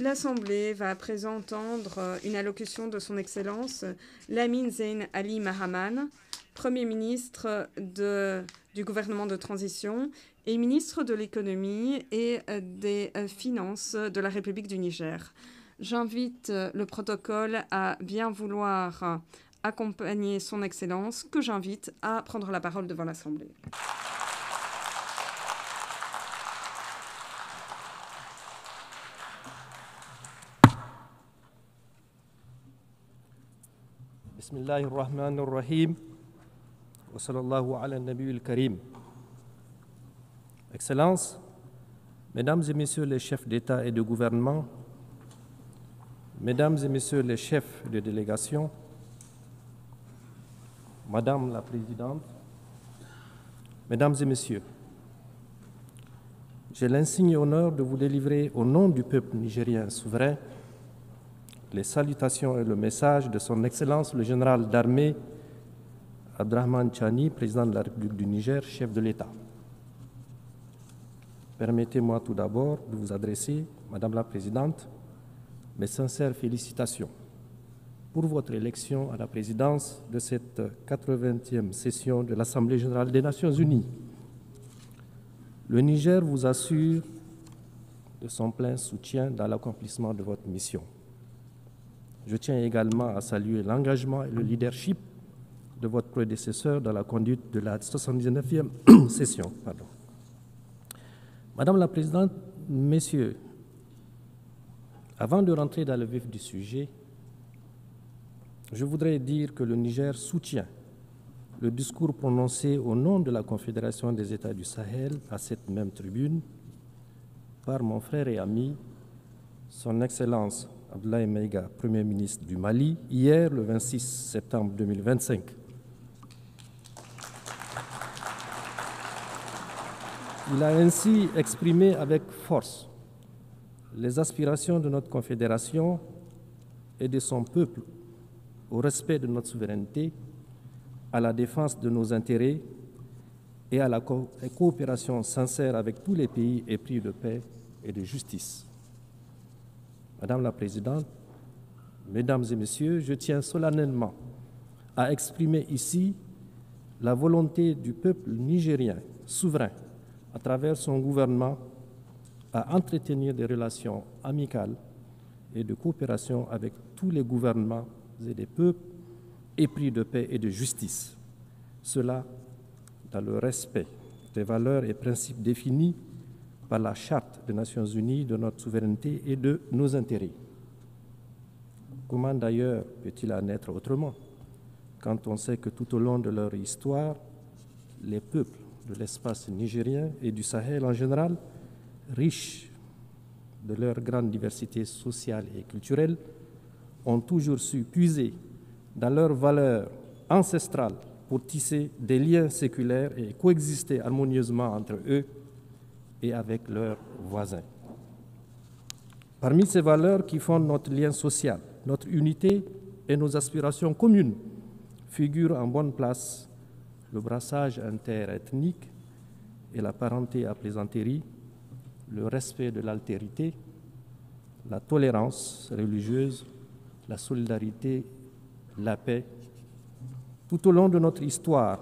L'Assemblée va à présent entendre une allocution de son Excellence Lamine Zeine Ali Mahaman, Premier ministre du gouvernement de transition et ministre de l'économie et des finances de la République du Niger. J'invite le protocole à bien vouloir accompagner son Excellence, que j'invite à prendre la parole devant l'Assemblée. Bismillahirrahmanirrahim. Wa sallallahu ala nabiyil karim. Excellences, Mesdames et Messieurs les chefs d'État et de gouvernement, Mesdames et Messieurs les chefs de délégation, Madame la Présidente, Mesdames et Messieurs, j'ai l'insigne honneur de vous délivrer au nom du peuple nigérien souverain les salutations et le message de son Excellence le général d'armée Abdrahmane Tchani, président de la République du Niger, chef de l'État. Permettez-moi tout d'abord de vous adresser, Madame la Présidente, mes sincères félicitations pour votre élection à la présidence de cette 80e session de l'Assemblée générale des Nations unies. Le Niger vous assure de son plein soutien dans l'accomplissement de votre mission. Je tiens également à saluer l'engagement et le leadership de votre prédécesseur dans la conduite de la 79e session. Madame la Présidente, Messieurs, avant de rentrer dans le vif du sujet, je voudrais dire que le Niger soutient le discours prononcé au nom de la Confédération des États du Sahel à cette même tribune par mon frère et ami, son Excellence Abdoulaye Maïga, Premier ministre du Mali, hier, le 26 septembre 2025. Il a ainsi exprimé avec force les aspirations de notre Confédération et de son peuple au respect de notre souveraineté, à la défense de nos intérêts et à la coopération sincère avec tous les pays épris de paix et de justice. Madame la Présidente, Mesdames et Messieurs, je tiens solennellement à exprimer ici la volonté du peuple nigérien souverain, à travers son gouvernement, à entretenir des relations amicales et de coopération avec tous les gouvernements et des peuples épris de paix et de justice. Cela dans le respect des valeurs et principes définis par la Charte des Nations Unies de notre souveraineté et de nos intérêts. Comment d'ailleurs peut-il en être autrement quand on sait que tout au long de leur histoire, les peuples de l'espace nigérien et du Sahel en général, riches de leur grande diversité sociale et culturelle, ont toujours su puiser dans leurs valeurs ancestrales pour tisser des liens séculaires et coexister harmonieusement entre eux et avec leurs voisins. Parmi ces valeurs qui fondent notre lien social, notre unité et nos aspirations communes, figurent en bonne place le brassage interethnique et la parenté à plaisanterie, le respect de l'altérité, la tolérance religieuse, la solidarité, la paix. Tout au long de notre histoire,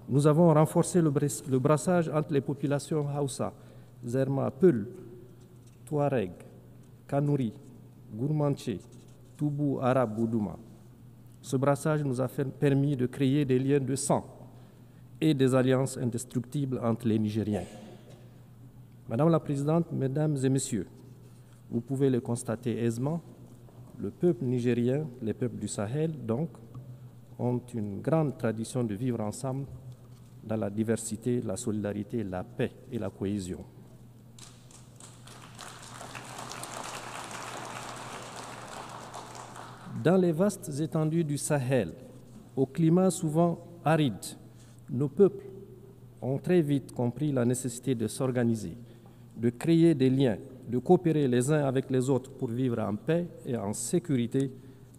nous avons renforcé le brassage entre les populations Hausa, Zerma, Peul, Touareg, Kanouri, Gourmanché, Toubou, Arabe, Boudouma. Ce brassage nous a permis de créer des liens de sang et des alliances indestructibles entre les Nigériens. Madame la Présidente, Mesdames et Messieurs, vous pouvez le constater aisément, le peuple nigérien, les peuples du Sahel, donc, ont une grande tradition de vivre ensemble dans la diversité, la solidarité, la paix et la cohésion. Dans les vastes étendues du Sahel, au climat souvent aride, nos peuples ont très vite compris la nécessité de s'organiser, de créer des liens, de coopérer les uns avec les autres pour vivre en paix et en sécurité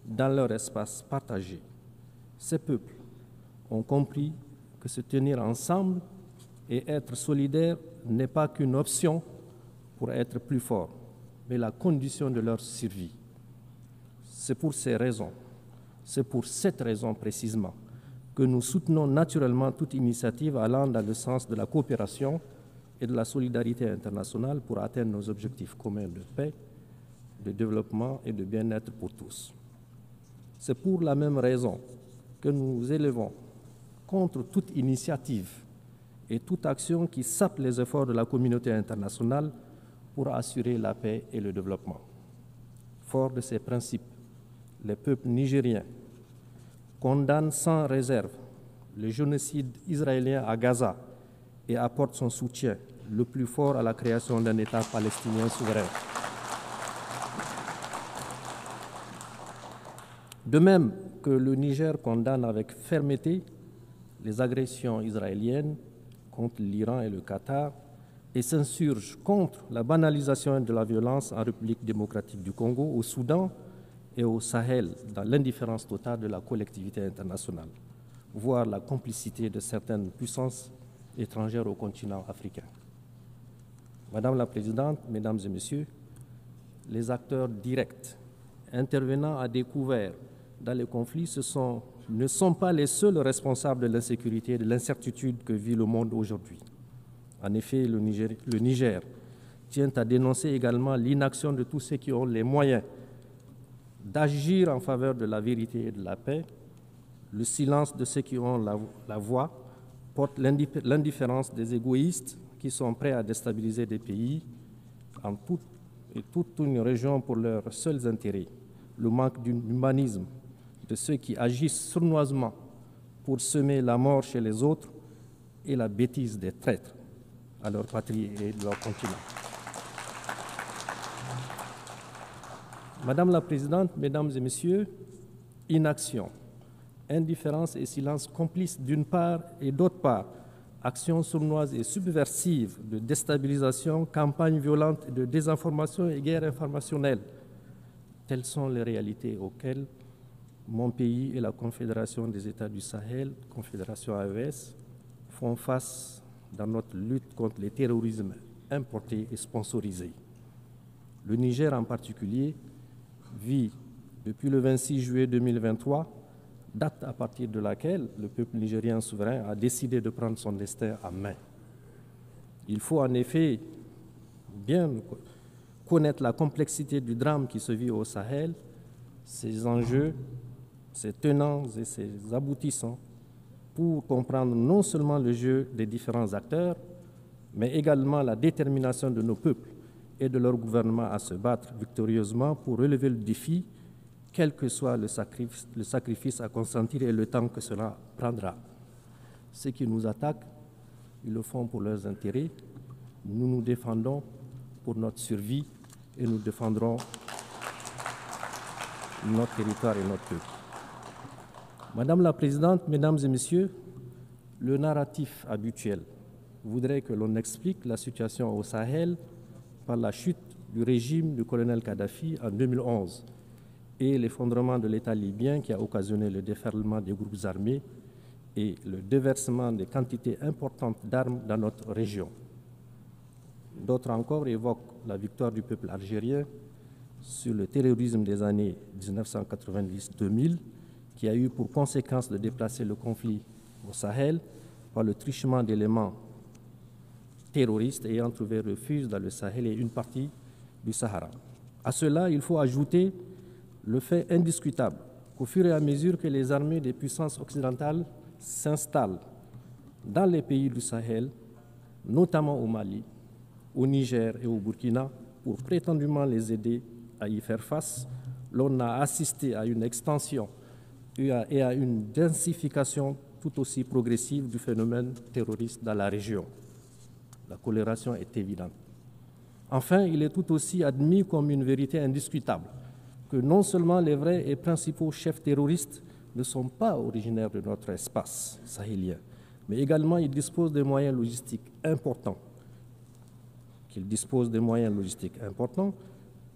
dans leur espace partagé. Ces peuples ont compris que se tenir ensemble et être solidaires n'est pas qu'une option pour être plus fort, mais la condition de leur survie. C'est pour cette raison précisément, que nous soutenons naturellement toute initiative allant dans le sens de la coopération et de la solidarité internationale pour atteindre nos objectifs communs de paix, de développement et de bien-être pour tous. C'est pour la même raison que nous élevons contre toute initiative et toute action qui sape les efforts de la communauté internationale pour assurer la paix et le développement. Fort de ces principes, les peuples nigériens condamnent sans réserve le génocide israélien à Gaza et apportent son soutien le plus fort à la création d'un État palestinien souverain. De même que le Niger condamne avec fermeté les agressions israéliennes contre l'Iran et le Qatar et s'insurge contre la banalisation de la violence en République démocratique du Congo, au Soudan et au Sahel, dans l'indifférence totale de la collectivité internationale, voire la complicité de certaines puissances étrangères au continent africain. Madame la Présidente, Mesdames et Messieurs, les acteurs directs intervenant à découvert dans les conflits ne sont pas les seuls responsables de l'insécurité et de l'incertitude que vit le monde aujourd'hui. En effet, le Niger tient à dénoncer également l'inaction de tous ceux qui ont les moyens d'agir en faveur de la vérité et de la paix. Le silence de ceux qui ont la voix porte l'indifférence des égoïstes qui sont prêts à déstabiliser des pays en toute une région pour leurs seuls intérêts. Le manque d'humanisme de ceux qui agissent sournoisement pour semer la mort chez les autres et la bêtise des traîtres à leur patrie et leur continent. Madame la Présidente, Mesdames et Messieurs, inaction, indifférence et silence complices d'une part et d'autre part, actions sournoises et subversives de déstabilisation, campagnes violentes de désinformation et guerre informationnelle. Telles sont les réalités auxquelles mon pays et la Confédération des États du Sahel, Confédération AES, font face dans notre lutte contre les terrorismes importés et sponsorisés. Le Niger en particulier vit depuis le 26 juillet 2023, date à partir de laquelle le peuple nigérien souverain a décidé de prendre son destin en main. Il faut en effet bien connaître la complexité du drame qui se vit au Sahel, ses enjeux, ses tenants et ses aboutissants, pour comprendre non seulement le jeu des différents acteurs, mais également la détermination de nos peuples et de leur gouvernement à se battre victorieusement pour relever le défi, quel que soit le sacrifice à consentir et le temps que cela prendra. Ceux qui nous attaquent, ils le font pour leurs intérêts. Nous nous défendons pour notre survie et nous défendrons notre territoire et notre peuple. Madame la Présidente, Mesdames et Messieurs, le narratif habituel voudrait que l'on explique la situation au Sahel par la chute du régime du colonel Kadhafi en 2011 et l'effondrement de l'État libyen qui a occasionné le déferlement des groupes armés et le déversement de quantités importantes d'armes dans notre région. D'autres encore évoquent la victoire du peuple algérien sur le terrorisme des années 1990-2000 qui a eu pour conséquence de déplacer le conflit au Sahel par le truchement d'éléments terroristes ayant trouvé refuge dans le Sahel et une partie du Sahara. À cela, il faut ajouter le fait indiscutable qu'au fur et à mesure que les armées des puissances occidentales s'installent dans les pays du Sahel, notamment au Mali, au Niger et au Burkina, pour prétendument les aider à y faire face, l'on a assisté à une extension et à une densification tout aussi progressive du phénomène terroriste dans la région. La corrélation est évidente. Enfin, il est tout aussi admis comme une vérité indiscutable que non seulement les vrais et principaux chefs terroristes ne sont pas originaires de notre espace sahélien, mais également ils disposent de moyens logistiques importants,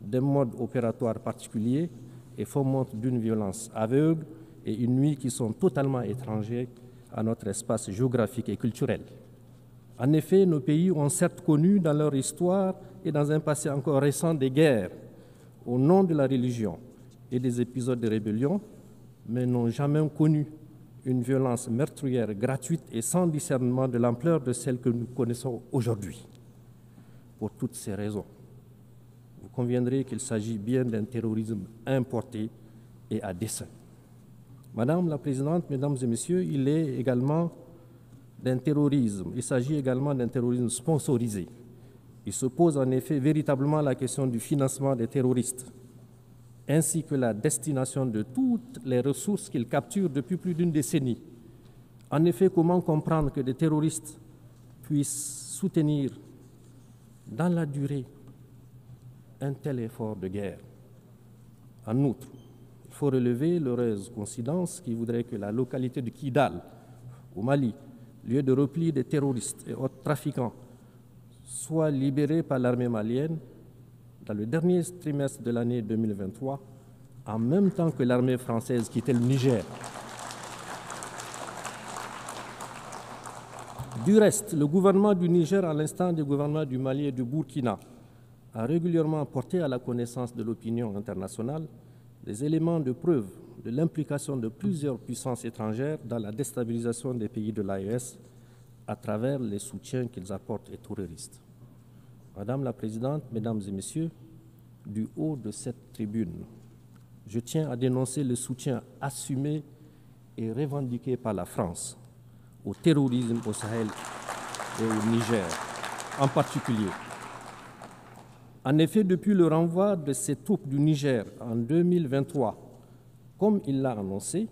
des modes opératoires particuliers et fomentent d'une violence aveugle et une nuit qui sont totalement étrangers à notre espace géographique et culturel. En effet, nos pays ont certes connu dans leur histoire et dans un passé encore récent des guerres au nom de la religion et des épisodes de rébellion, mais n'ont jamais connu une violence meurtrière gratuite et sans discernement de l'ampleur de celle que nous connaissons aujourd'hui. Pour toutes ces raisons, vous conviendrez qu'il s'agit bien d'un terrorisme importé et à dessein. Madame la Présidente, Mesdames et Messieurs, il s'agit également d'un terrorisme sponsorisé. Il se pose en effet véritablement la question du financement des terroristes, ainsi que la destination de toutes les ressources qu'ils capturent depuis plus d'une décennie. En effet, comment comprendre que des terroristes puissent soutenir dans la durée un tel effort de guerre? En outre, il faut relever l'heureuse coïncidence qui voudrait que la localité de Kidal, au Mali, lieu de repli des terroristes et autres trafiquants, soit libérée par l'armée malienne dans le dernier trimestre de l'année 2023, en même temps que l'armée française quittait le Niger. Du reste, le gouvernement du Niger, à l'instar du gouvernement du Mali et du Burkina, a régulièrement porté à la connaissance de l'opinion internationale des éléments de preuve de l'implication de plusieurs puissances étrangères dans la déstabilisation des pays de l'AES à travers les soutiens qu'ils apportent aux terroristes. Madame la Présidente, Mesdames et Messieurs, du haut de cette tribune, je tiens à dénoncer le soutien assumé et revendiqué par la France au terrorisme au Sahel et au Niger en particulier. En effet, depuis le renvoi de ces troupes du Niger en 2023, comme il l'a annoncé,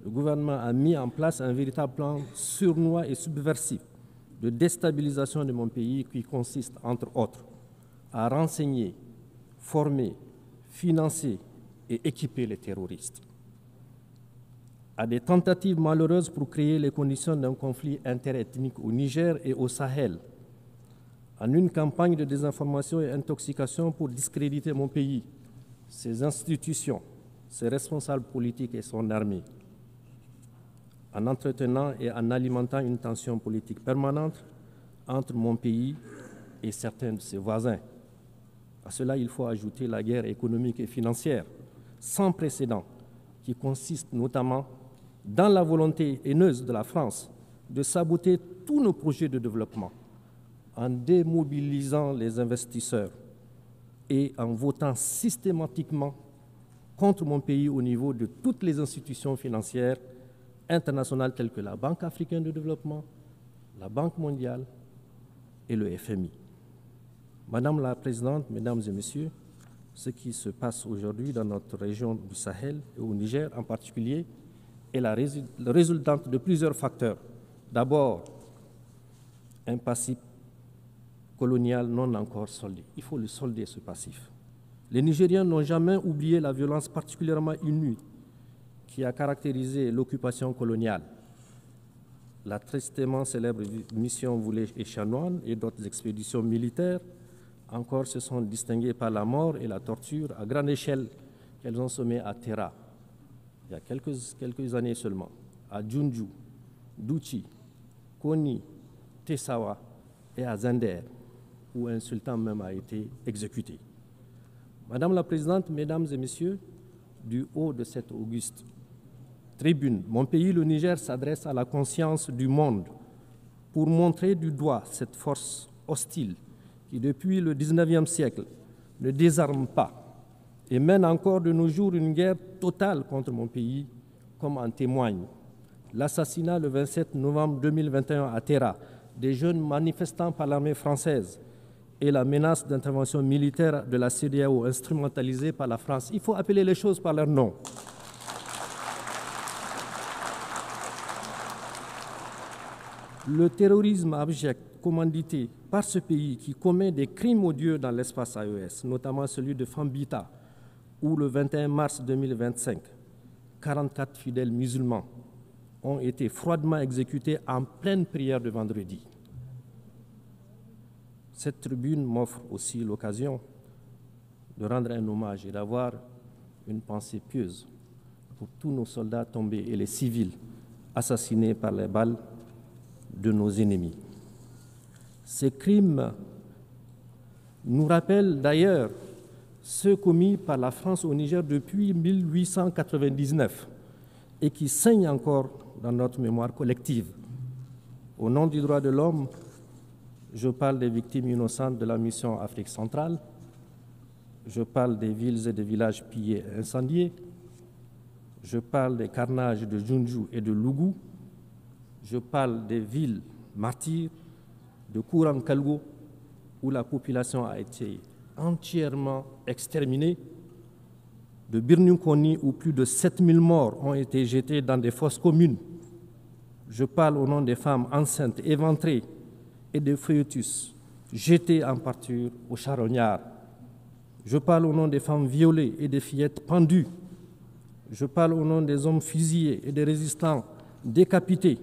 le gouvernement a mis en place un véritable plan sournois et subversif de déstabilisation de mon pays qui consiste, entre autres, à renseigner, former, financer et équiper les terroristes. À des tentatives malheureuses pour créer les conditions d'un conflit interethnique au Niger et au Sahel, en une campagne de désinformation et intoxication pour discréditer mon pays, ses institutions, ses responsables politiques et son armée, en entretenant et en alimentant une tension politique permanente entre mon pays et certains de ses voisins. À cela, il faut ajouter la guerre économique et financière sans précédent qui consiste notamment dans la volonté haineuse de la France de saboter tous nos projets de développement en démobilisant les investisseurs et en votant systématiquement contre mon pays au niveau de toutes les institutions financières internationales telles que la Banque africaine de développement, la Banque mondiale et le FMI. Madame la Présidente, Mesdames et Messieurs, ce qui se passe aujourd'hui dans notre région du Sahel et au Niger en particulier est la résultante de plusieurs facteurs. D'abord, un passif colonial non encore soldé. Il faut le solder, ce passif. Les Nigériens n'ont jamais oublié la violence particulièrement inouïe qui a caractérisé l'occupation coloniale. La tristement célèbre mission Voulet et Chanoine et d'autres expéditions militaires encore se sont distinguées par la mort et la torture à grande échelle qu'elles ont semées à Terra, il y a quelques années seulement, à Djoundjou, Douchi, Koni, Tessawa et à Zender, où un sultan même a été exécuté. Madame la Présidente, Mesdames et Messieurs, du haut de cette auguste tribune, mon pays, le Niger, s'adresse à la conscience du monde pour montrer du doigt cette force hostile qui, depuis le XIXe siècle, ne désarme pas et mène encore de nos jours une guerre totale contre mon pays, comme en témoigne l'assassinat le 27 novembre 2021 à Terra des jeunes manifestants par l'armée française et la menace d'intervention militaire de la CEDEAO instrumentalisée par la France. Il faut appeler les choses par leur nom. Le terrorisme abject commandité par ce pays qui commet des crimes odieux dans l'espace AES, notamment celui de Fambita, où le 21 mars 2025, 44 fidèles musulmans ont été froidement exécutés en pleine prière de vendredi. Cette tribune m'offre aussi l'occasion de rendre un hommage et d'avoir une pensée pieuse pour tous nos soldats tombés et les civils assassinés par les balles de nos ennemis. Ces crimes nous rappellent d'ailleurs ceux commis par la France au Niger depuis 1899 et qui saignent encore dans notre mémoire collective. Au nom du droit de l'homme, je parle des victimes innocentes de la mission Afrique centrale, je parle des villes et des villages pillés et incendiés, je parle des carnages de Junju et de Lougou, je parle des villes martyrs de Kouran-Kalgo, où la population a été entièrement exterminée, de Birnukoni, où plus de 7000 morts ont été jetés dans des fosses communes. Je parle au nom des femmes enceintes, éventrées, et des fœtus jetés en pâture aux charognards. Je parle au nom des femmes violées et des fillettes pendues. Je parle au nom des hommes fusillés et des résistants décapités.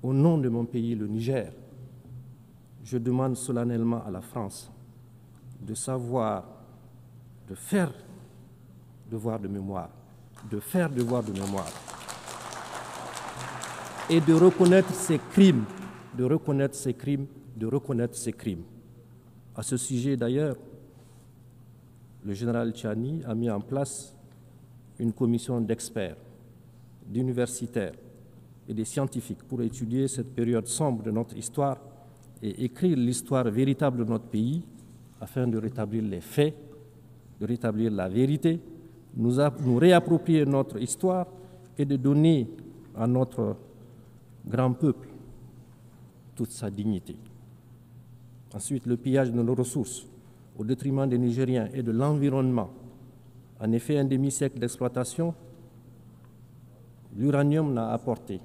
Au nom de mon pays, le Niger, je demande solennellement à la France de savoir, de faire devoir de mémoire, de faire devoir de mémoire et de reconnaître ces crimes, de reconnaître ces crimes, de reconnaître ces crimes. À ce sujet, d'ailleurs, le général Tchani a mis en place une commission d'experts, d'universitaires et des scientifiques pour étudier cette période sombre de notre histoire et écrire l'histoire véritable de notre pays afin de rétablir les faits, de rétablir la vérité, nous réapproprier notre histoire et de donner à notre grand peuple toute sa dignité. Ensuite, le pillage de nos ressources au détriment des Nigériens et de l'environnement. En effet, un demi-siècle d'exploitation, l'uranium n'a apporté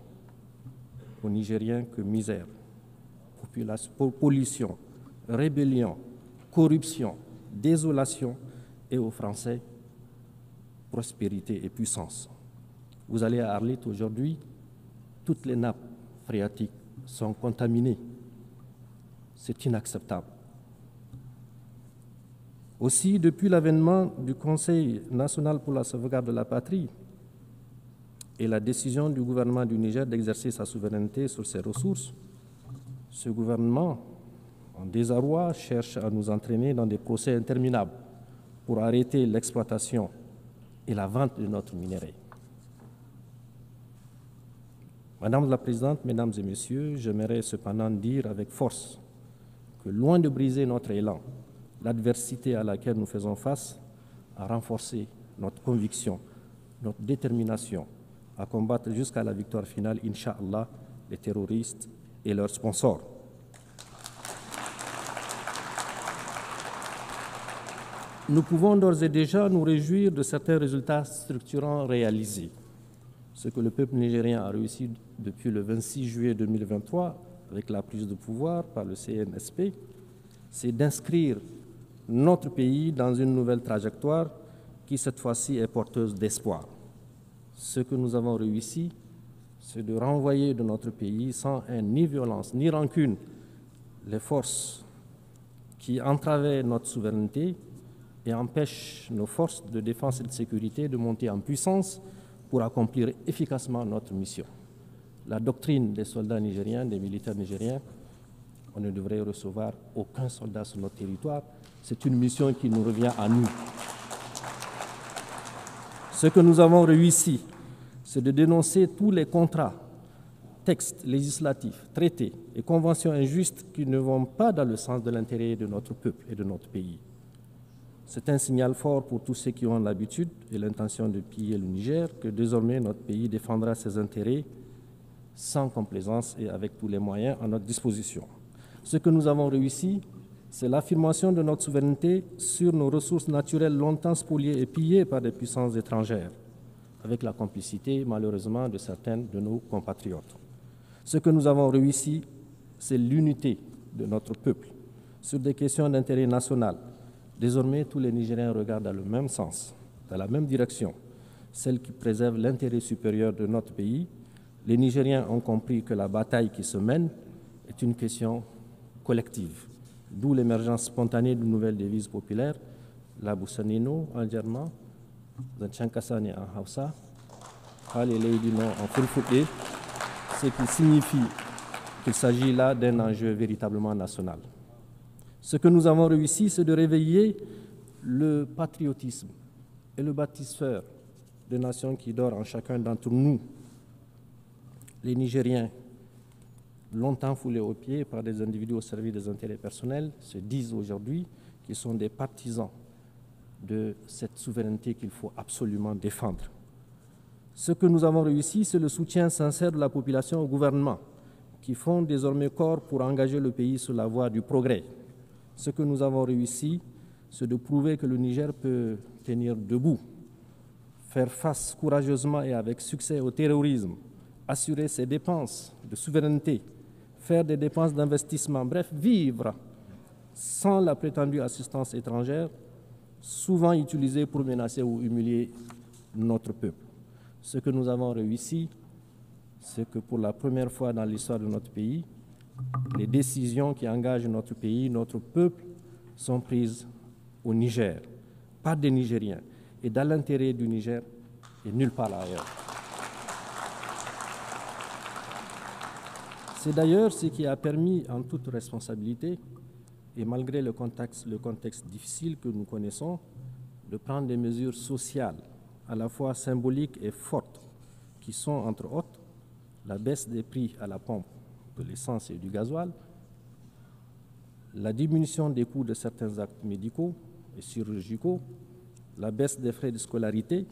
aux Nigériens que misère, pollution, rébellion, corruption, désolation et aux Français, prospérité et puissance. Vous allez à Arlit aujourd'hui, toutes les nappes phréatiques sont contaminées. C'est inacceptable. Aussi, depuis l'avènement du Conseil national pour la sauvegarde de la patrie et la décision du gouvernement du Niger d'exercer sa souveraineté sur ses ressources, ce gouvernement, en désarroi, cherche à nous entraîner dans des procès interminables pour arrêter l'exploitation et la vente de notre minerai. Madame la Présidente, Mesdames et Messieurs, j'aimerais cependant dire avec force que loin de briser notre élan, l'adversité à laquelle nous faisons face a renforcé notre conviction, notre détermination à combattre jusqu'à la victoire finale, Inch'Allah, les terroristes et leurs sponsors. Nous pouvons d'ores et déjà nous réjouir de certains résultats structurants réalisés. Ce que le peuple nigérien a réussi depuis le 26 juillet 2023 avec la prise de pouvoir par le CNSP, c'est d'inscrire notre pays dans une nouvelle trajectoire qui, cette fois-ci, est porteuse d'espoir. Ce que nous avons réussi, c'est de renvoyer de notre pays, sans haine, ni violence, ni rancune, les forces qui entravaient notre souveraineté et empêchent nos forces de défense et de sécurité de monter en puissance pour accomplir efficacement notre mission. La doctrine des soldats nigériens, des militaires nigériens, on ne devrait recevoir aucun soldat sur notre territoire. C'est une mission qui nous revient à nous. Ce que nous avons réussi, c'est de dénoncer tous les contrats, textes législatifs, traités et conventions injustes qui ne vont pas dans le sens de l'intérêt de notre peuple et de notre pays. C'est un signal fort pour tous ceux qui ont l'habitude et l'intention de piller le Niger que désormais notre pays défendra ses intérêts sans complaisance et avec tous les moyens à notre disposition. Ce que nous avons réussi, c'est l'affirmation de notre souveraineté sur nos ressources naturelles longtemps spoliées et pillées par des puissances étrangères, avec la complicité, malheureusement, de certains de nos compatriotes. Ce que nous avons réussi, c'est l'unité de notre peuple sur des questions d'intérêt national. Désormais, tous les Nigériens regardent dans le même sens, dans la même direction, celle qui préserve l'intérêt supérieur de notre pays. Les Nigériens ont compris que la bataille qui se mène est une question collective, d'où l'émergence spontanée d'une nouvelle devise populaire, la Boussanino en germain, Zanchankasane en Hausa, Haleleidino en Fulfulde, ce qui signifie qu'il s'agit là d'un enjeu véritablement national. Ce que nous avons réussi, c'est de réveiller le patriotisme et le bâtisseur de nations qui dort en chacun d'entre nous. Les Nigériens, longtemps foulés aux pieds par des individus au service des intérêts personnels, se disent aujourd'hui qu'ils sont des partisans de cette souveraineté qu'il faut absolument défendre. Ce que nous avons réussi, c'est le soutien sincère de la population au gouvernement, qui font désormais corps pour engager le pays sur la voie du progrès. Ce que nous avons réussi, c'est de prouver que le Niger peut tenir debout, faire face courageusement et avec succès au terrorisme, assurer ses dépenses de souveraineté, faire des dépenses d'investissement, bref, vivre sans la prétendue assistance étrangère, souvent utilisée pour menacer ou humilier notre peuple. Ce que nous avons réussi, c'est que pour la première fois dans l'histoire de notre pays, les décisions qui engagent notre pays, notre peuple, sont prises au Niger, par des Nigériens, et dans l'intérêt du Niger et nulle part ailleurs. C'est d'ailleurs ce qui a permis, en toute responsabilité, et malgré le contexte difficile que nous connaissons, de prendre des mesures sociales, à la fois symboliques et fortes, qui sont, entre autres, la baisse des prix à la pompe de l'essence et du gasoil, la diminution des coûts de certains actes médicaux et chirurgicaux, la baisse des frais de scolarité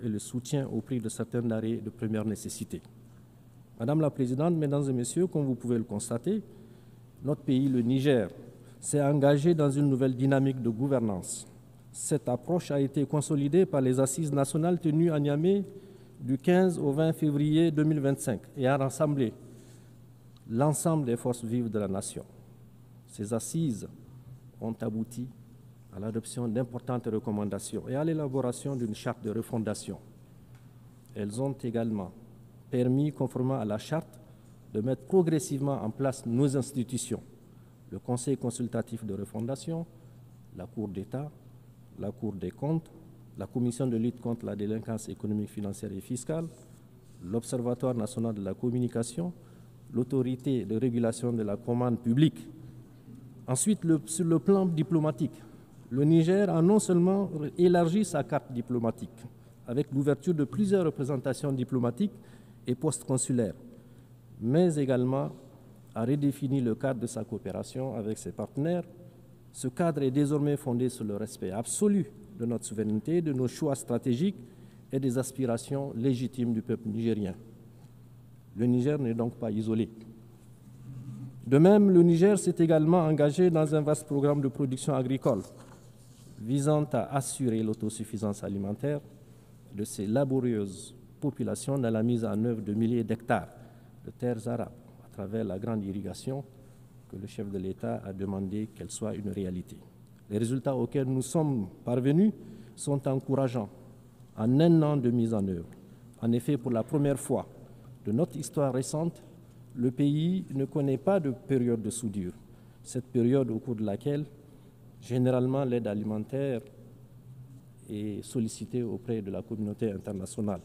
et le soutien au prix de certains denrées de première nécessité. Madame la Présidente, Mesdames et Messieurs, comme vous pouvez le constater, notre pays, le Niger, s'est engagé dans une nouvelle dynamique de gouvernance. Cette approche a été consolidée par les assises nationales tenues à Niamey du 15 au 20 février 2025 et a rassemblé l'ensemble des forces vives de la nation. Ces assises ont abouti à l'adoption d'importantes recommandations et à l'élaboration d'une charte de refondation. Elles ont également permis, conformément à la charte, de mettre progressivement en place nos institutions, le Conseil consultatif de refondation, la Cour d'État, la Cour des comptes, la Commission de lutte contre la délinquance économique, financière et fiscale, l'Observatoire national de la communication, l'Autorité de régulation de la commande publique. Ensuite, sur le plan diplomatique, le Niger a non seulement élargi sa carte diplomatique avec l'ouverture de plusieurs représentations diplomatiques et postes consulaires, mais également a redéfini le cadre de sa coopération avec ses partenaires. Ce cadre est désormais fondé sur le respect absolu de notre souveraineté, de nos choix stratégiques et des aspirations légitimes du peuple nigérien. Le Niger n'est donc pas isolé. De même, le Niger s'est également engagé dans un vaste programme de production agricole visant à assurer l'autosuffisance alimentaire de ces laborieuses populations dans la mise en œuvre de milliers d'hectares de terres arables à travers la grande irrigation que le chef de l'État a demandé qu'elle soit une réalité. Les résultats auxquels nous sommes parvenus sont encourageants en un an de mise en œuvre. En effet, pour la première fois de notre histoire récente, le pays ne connaît pas de période de soudure. Cette période au cours de laquelle, généralement, l'aide alimentaire est sollicitée auprès de la communauté internationale.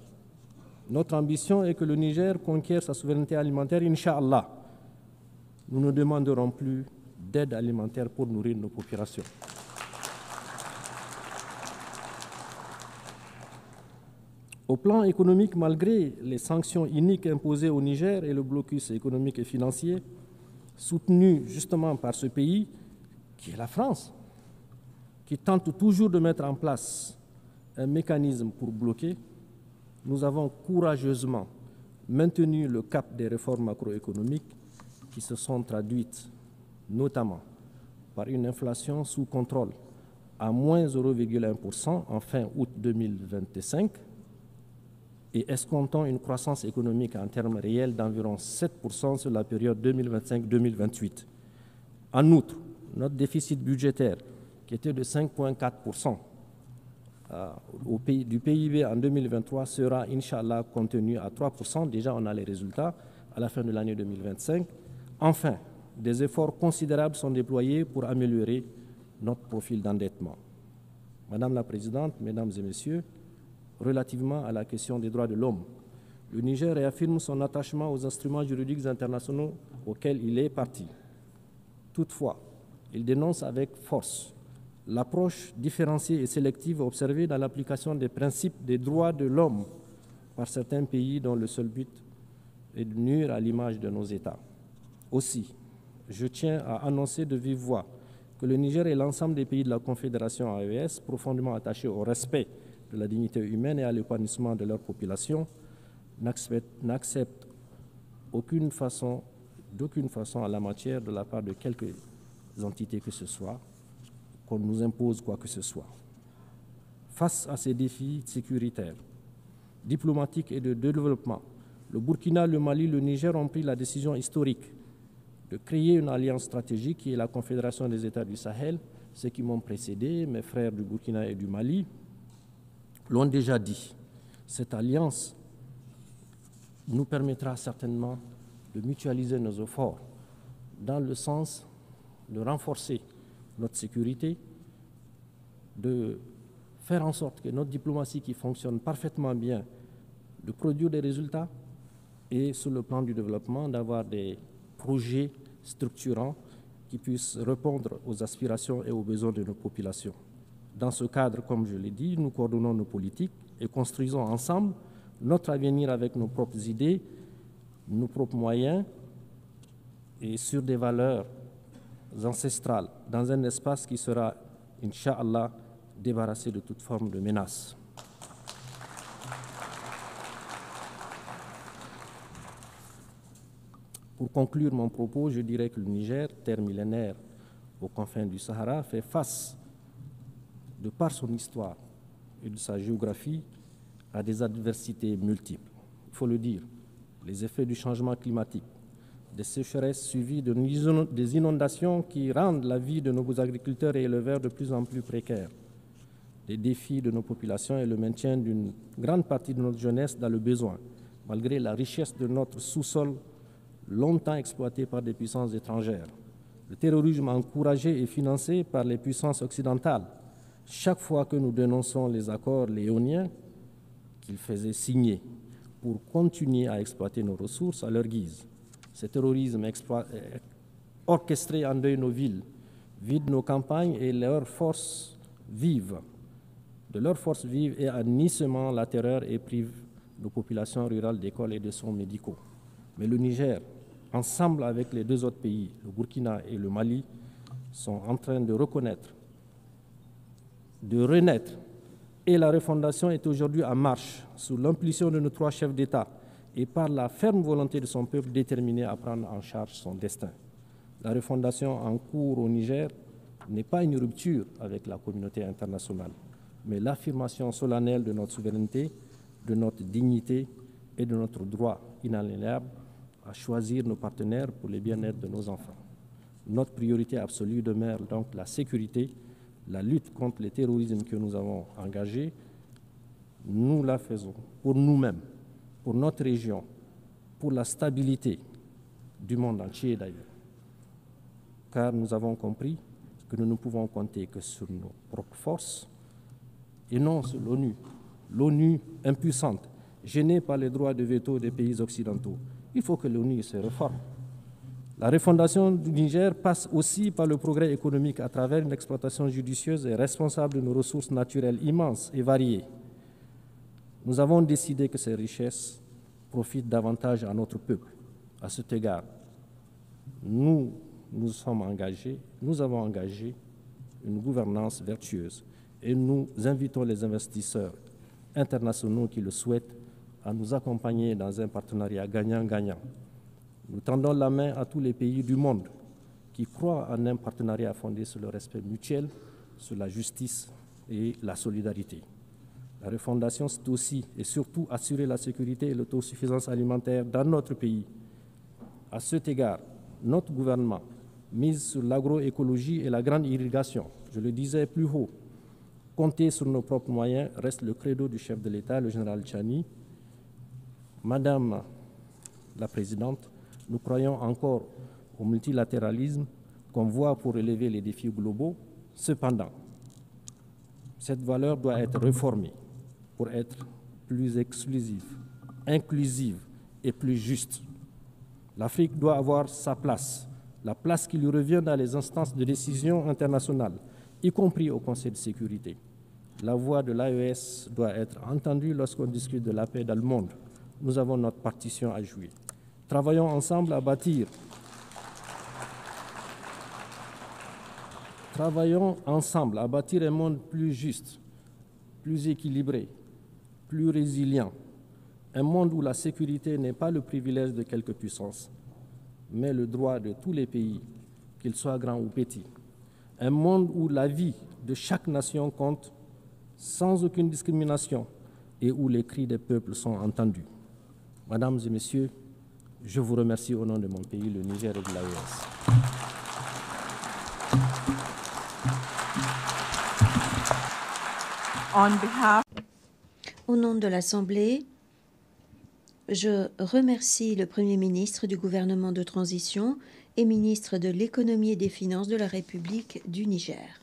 Notre ambition est que le Niger conquiert sa souveraineté alimentaire, Inch'Allah. Nous ne demanderons plus d'aide alimentaire pour nourrir nos populations. Au plan économique, malgré les sanctions iniques imposées au Niger et le blocus économique et financier, soutenu justement par ce pays, qui est la France, qui tente toujours de mettre en place un mécanisme pour bloquer, nous avons courageusement maintenu le cap des réformes macroéconomiques qui se sont traduites notamment par une inflation sous contrôle à moins 0,1% en fin août 2025 et escomptant une croissance économique en termes réels d'environ 7% sur la période 2025-2028. En outre, notre déficit budgétaire, qui était de 5,4% du PIB en 2023, sera, Inch'Allah, contenu à 3%. Déjà, on a les résultats à la fin de l'année 2025. Enfin, des efforts considérables sont déployés pour améliorer notre profil d'endettement. Madame la Présidente, Mesdames et Messieurs, relativement à la question des droits de l'homme, le Niger réaffirme son attachement aux instruments juridiques internationaux auxquels il est partie. Toutefois, il dénonce avec force l'approche différenciée et sélective observée dans l'application des principes des droits de l'homme par certains pays dont le seul but est de nuire à l'image de nos États. Aussi, je tiens à annoncer de vive voix que le Niger et l'ensemble des pays de la Confédération AES, profondément attachés au respect de la dignité humaine et à l'épanouissement de leur population, n'acceptent d'aucune façon en la matière de la part de quelques entités que ce soit, qu'on nous impose quoi que ce soit. Face à ces défis sécuritaires, diplomatiques et de développement, le Burkina, le Mali, le Niger ont pris la décision historique de créer une alliance stratégique qui est la Confédération des États du Sahel. Ceux qui m'ont précédé, mes frères du Burkina et du Mali, l'ont déjà dit. Cette alliance nous permettra certainement de mutualiser nos efforts dans le sens de renforcer notre sécurité, de faire en sorte que notre diplomatie qui fonctionne parfaitement bien, de produire des résultats et sur le plan du développement, d'avoir des projets structurants qui puissent répondre aux aspirations et aux besoins de nos populations. Dans ce cadre, comme je l'ai dit, nous coordonnons nos politiques et construisons ensemble notre avenir avec nos propres idées, nos propres moyens et sur des valeurs ancestrales dans un espace qui sera, Inch'Allah, débarrassé de toute forme de menace. Pour conclure mon propos, je dirais que le Niger, terre millénaire aux confins du Sahara, fait face, de par son histoire et de sa géographie, à des adversités multiples. Il faut le dire, les effets du changement climatique, des sécheresses suivies des inondations qui rendent la vie de nos agriculteurs et éleveurs de plus en plus précaire, les défis de nos populations et le maintien d'une grande partie de notre jeunesse dans le besoin, malgré la richesse de notre sous-sol longtemps exploité par des puissances étrangères. Le terrorisme encouragé et financé par les puissances occidentales. Chaque fois que nous dénonçons les accords léoniens qu'ils faisaient signer pour continuer à exploiter nos ressources à leur guise. Ce terrorisme orchestré endeuille nos villes, vide nos campagnes et leurs forces vives. De leurs forces vives et en semant la terreur et prive nos populations rurales d'écoles et de soins médicaux. Mais le Niger, ensemble avec les deux autres pays, le Burkina et le Mali, sont en train de reconnaître, de renaître. Et la refondation est aujourd'hui en marche, sous l'impulsion de nos trois chefs d'État et par la ferme volonté de son peuple déterminé à prendre en charge son destin. La refondation en cours au Niger n'est pas une rupture avec la communauté internationale, mais l'affirmation solennelle de notre souveraineté, de notre dignité et de notre droit inaliénable à choisir nos partenaires pour le bien-être de nos enfants. Notre priorité absolue demeure donc la sécurité, la lutte contre le terrorisme que nous avons engagé. Nous la faisons pour nous-mêmes, pour notre région, pour la stabilité du monde entier d'ailleurs. Car nous avons compris que nous ne pouvons compter que sur nos propres forces et non sur l'ONU. L'ONU impuissante, gênée par les droits de veto des pays occidentaux. Il faut que l'ONU se réforme. La refondation du Niger passe aussi par le progrès économique à travers une exploitation judicieuse et responsable de nos ressources naturelles immenses et variées. Nous avons décidé que ces richesses profitent davantage à notre peuple. À cet égard, nous avons engagé une gouvernance vertueuse et nous invitons les investisseurs internationaux qui le souhaitent à nous accompagner dans un partenariat gagnant-gagnant. Nous tendons la main à tous les pays du monde qui croient en un partenariat fondé sur le respect mutuel, sur la justice et la solidarité. La refondation, c'est aussi et surtout assurer la sécurité et l'autosuffisance alimentaire dans notre pays. À cet égard, notre gouvernement mise sur l'agroécologie et la grande irrigation. Je le disais plus haut, compter sur nos propres moyens reste le credo du chef de l'État, le général Tchani. Madame la Présidente, nous croyons encore au multilatéralisme comme voie pour relever les défis globaux. Cependant, cette valeur doit être réformée pour être plus exclusive, inclusive et plus juste. L'Afrique doit avoir sa place, la place qui lui revient dans les instances de décision internationales, y compris au Conseil de sécurité. La voix de l'AES doit être entendue lorsqu'on discute de la paix dans le monde. Nous avons notre partition à jouer. Travaillons ensemble à bâtir. Travaillons ensemble à bâtir un monde plus juste, plus équilibré, plus résilient. Un monde où la sécurité n'est pas le privilège de quelques puissances, mais le droit de tous les pays, qu'ils soient grands ou petits. Un monde où la vie de chaque nation compte sans aucune discrimination et où les cris des peuples sont entendus. Mesdames et messieurs, je vous remercie au nom de mon pays, le Niger et de l'AES. Au nom de l'Assemblée, je remercie le Premier ministre du gouvernement de transition et ministre de l'économie et des finances de la République du Niger.